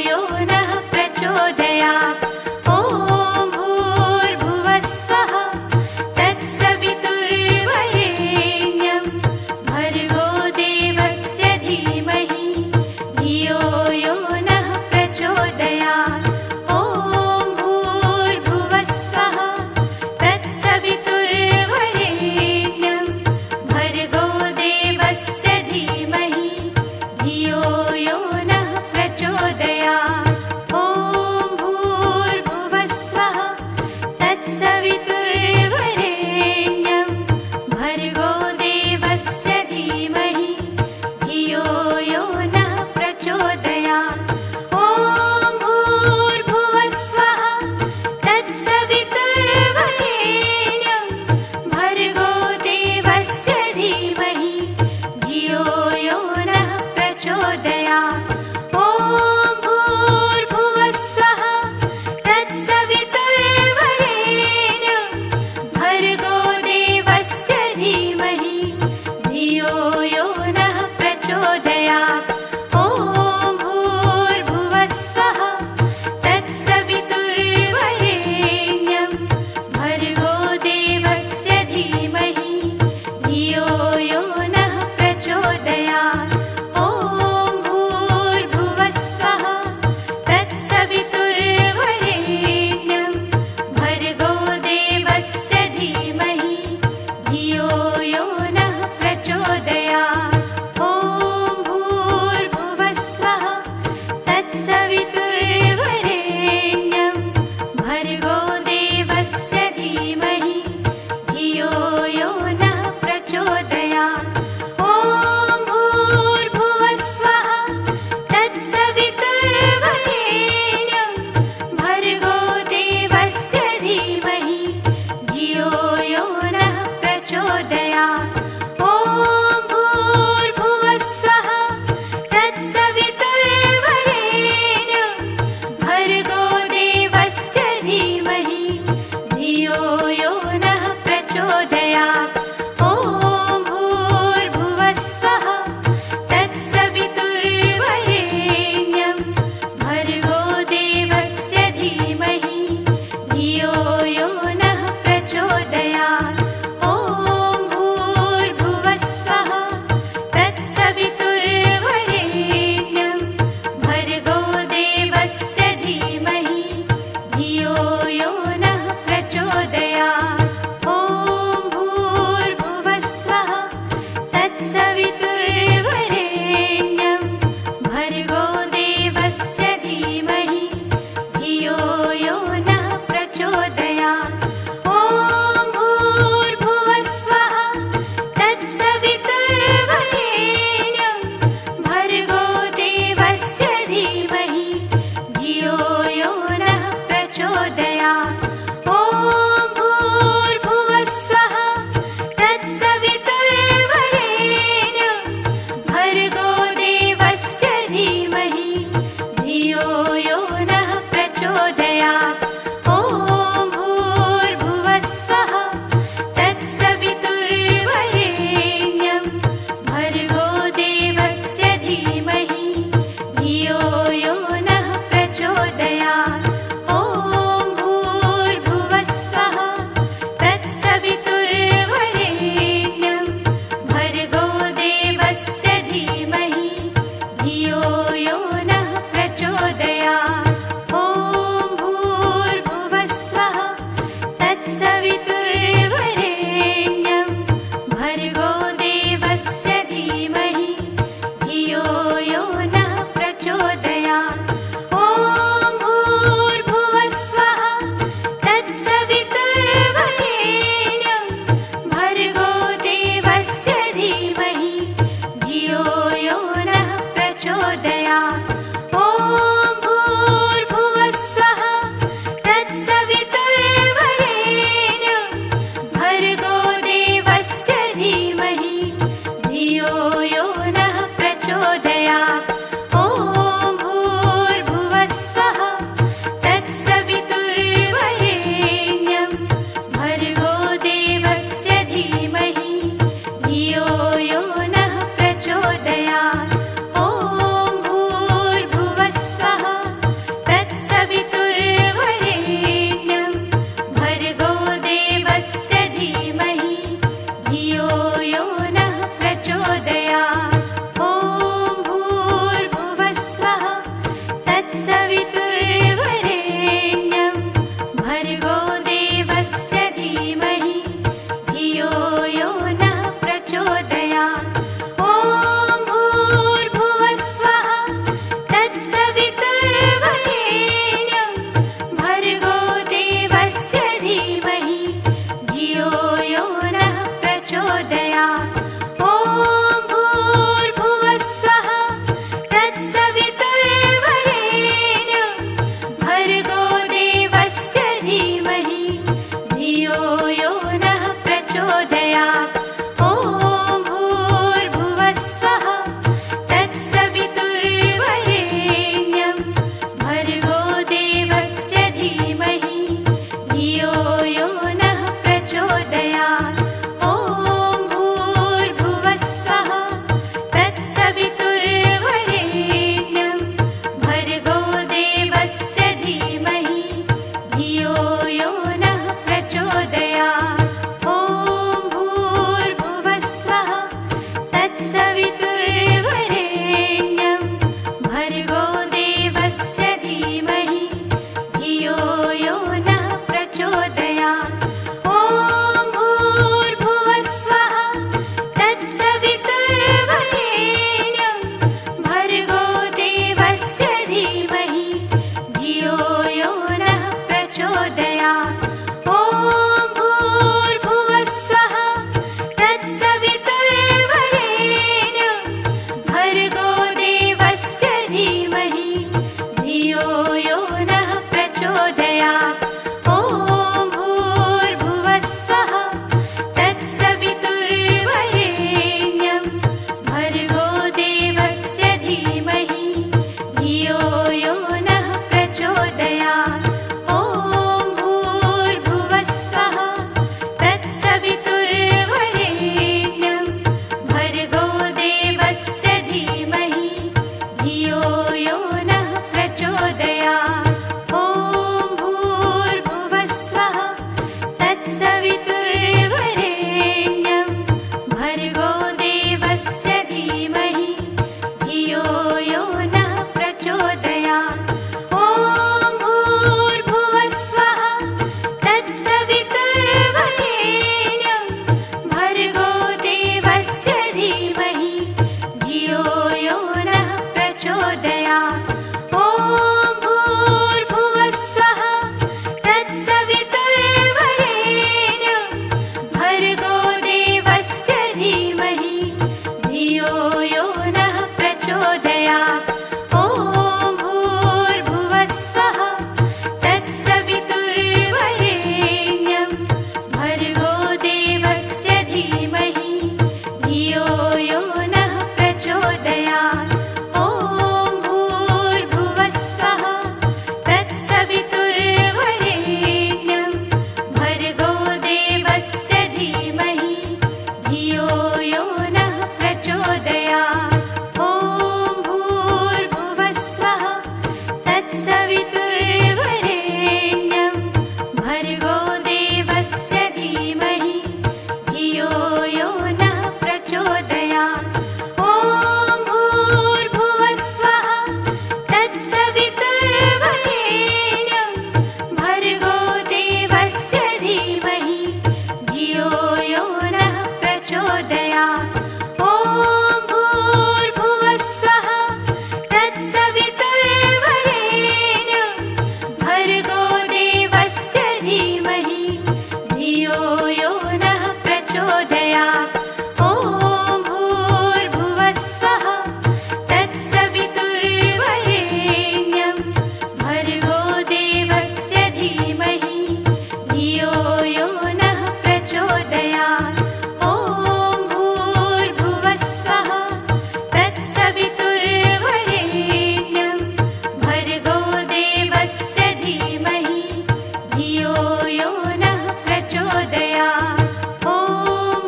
यो नः प्रचोदयात्। ॐ भूर्भुवः स्वः तत्सवितुर्वरेण्यं भर्गो देवस्य धीमहि धियो यो नः प्रचोदयात्। ॐ भूर्भुवः स्वः तत्सवितुर्वरेण्यं भर्गो देवस्य धीमहि धियो यो नः प्रचोदयात्। ॐ भूर्भुवः स्वः तत्सवितुर्वरेण्यं भर्गो देवस्य धीमहि धियो यो नः प्रचोदयात्। ॐ भूर्भुवः स्वः तत्सवितुर्वरेण्यं भर्गो देवस्य धीमहि धियो यो नः प्रचोदयात्। ॐ भूर्भुवः स्वः तत्सवितुर्वरेण्यं भर्गो देवस्य धीमहि धियो यो नः प्रचोदयात्। ॐ भूर्भुवः स्वः तत्सवितुर्वरेण्यं भर्गो देवस्य धीमहि धियो यो नः प्रचोदयात्। ॐ भूर्भुवः स्वः तत्सवितुर्वरेण्यं भर्गो देवस्य धीमहि धियो यो नः प्रचोदयात्। ॐ भूर्भुवः स्वः तत्सवितुर्वरेण्यं भर्गो देवस्य धीमहि धियो यो नः प्रचोदयात्। ॐ भूर्भुवः स्वः तत्सवितुर्वरेण्यं भर्गो देवस्य धीमहि धियो यो नः प्रचोदयात्। ॐ भूर्भुवः स्वः तत्सवितुर्वरेण्यं भर्गो देवस्य धीमहि धियो यो नः प्रचोदयात्। ॐ भूर्भुवः स्वः तत्सवितुर्वरेण्यं भर्गो देवस्य धीमहि धियो यो नः प्रचोदयात्। ॐ भूर्भुवः स्वः तत्सवितुर्वरेण्यं भर्गो देवस्य धीमहि धियो यो नः प्रचोदयात्। ॐ भूर्भुवः स्वः तत्सवितुर्वरेण्यं भर्गो देवस्य धीमहि धियो यो नः प्रचोदयात्। ॐ भूर्भुवः स्वः तत्सवितुर्वरेण्यं भर्गो देवस्य धीमहि धियो यो नः यो नः प्रचोदयात्। ॐ भूर्भुवस्सुवः तत्सवितुर्वरेण्यं भर्गो देवस्य धीमहि धियो यो नः प्रचोदयात्। ॐ भूर्भुवस्सुवः तत्सवितुर्वरेण्यं भर्गो देवस्य धीमहि धियो यो नः प्रचोदयात्। ॐ भूर्भुवस्सुवः तत्सवितुर्वरेण्यं भर्गो देवस्य धीमहि धियो यो नः प्रचोदयात्। ॐ भूर्भुवस्सुवः तत्सवितुर्वरेण्यं भर्गो देवस्य धीमहि धियो यो नः प्रचोदयात्। ॐ भूर्भुवस्सुवः तत्सवितुर्वरेण्यं भर्गो देवस्य धीमहि धियो यो नः प्रचोदयात्। ॐ भूर्भुवस्सुवः तत्सवितुर्वरेण्यं भर्गो देवस्य धीमहि धियो यो नः प्रचोदयात्। ॐ भूर्भुवस्सुवः तत्सवितुर्वरेण्यं भर्गो देवस्य धीमहि धियो यो नः प्रचोदयात्। ॐ भूर्भुवस्सुवः तत्सवितुर्वरेण्यं भर्गो देवस्य धीमहि धियो यो नः प्रचोदयात्। ॐ भूर्भुवस्सुवः तत्सवितुर्वरेण्यं भर्गो देवस्य धीमहि धियो यो नः प्रचोदयात्। ॐ भूर्भुवस्सुवः तत्सवितुर्वरेण्यं भर्गो देवस्य धीमहि धियो यो नः प्रचोदयात्। ॐ भूर्भुवस्सुवः तत्सवितुर्वरेण्यं भर्गो देवस्य धीमहि धियो यो नः प्रचोदयात्। ॐ भूर्भुवस्सुवः तत्सवितुर्वरेण्यं भर्गो देवस्य धीमहि धियो यो नः प्रचोदयात्। ॐ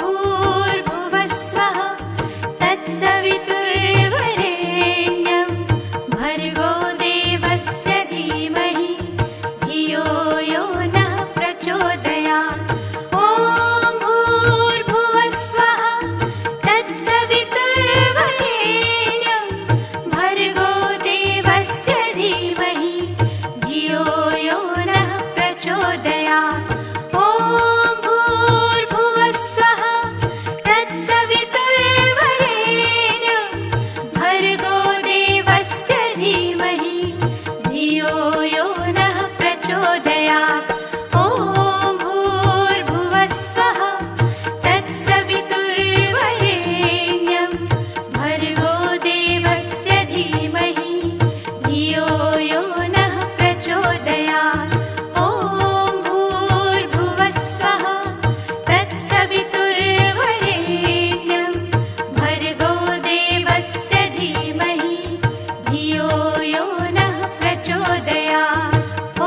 भूर्भुवस्सुवः तत्सवितुर्वरेण्यं भर्गो देवस्य धीमहि धियो यो नः प्रचोदयात्। ॐ भूर्भुवस्सुवः तत्सवितुर्वरेण्यं भर्गो देवस्य धीमहि धियो यो नः प्रचोदयात्। ॐ भूर्भुवस्सुवः तत्सवितुर्वरेण्यं भर्गो देवस्य धीमहि धियो यो नः प्रचोदयात्। ॐ भूर्भुवस्सुवः तत्सवितुर्वरेण्यं भर्गो देवस्य धीमहि धियो यो नः प्रचोदयात्। ॐ भूर्भुवस्सुवः तत्सवितुर्वरेण्यं भर्गो देवस्य धीमहि धियो यो नः प्रचोदयात्। ॐ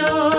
यो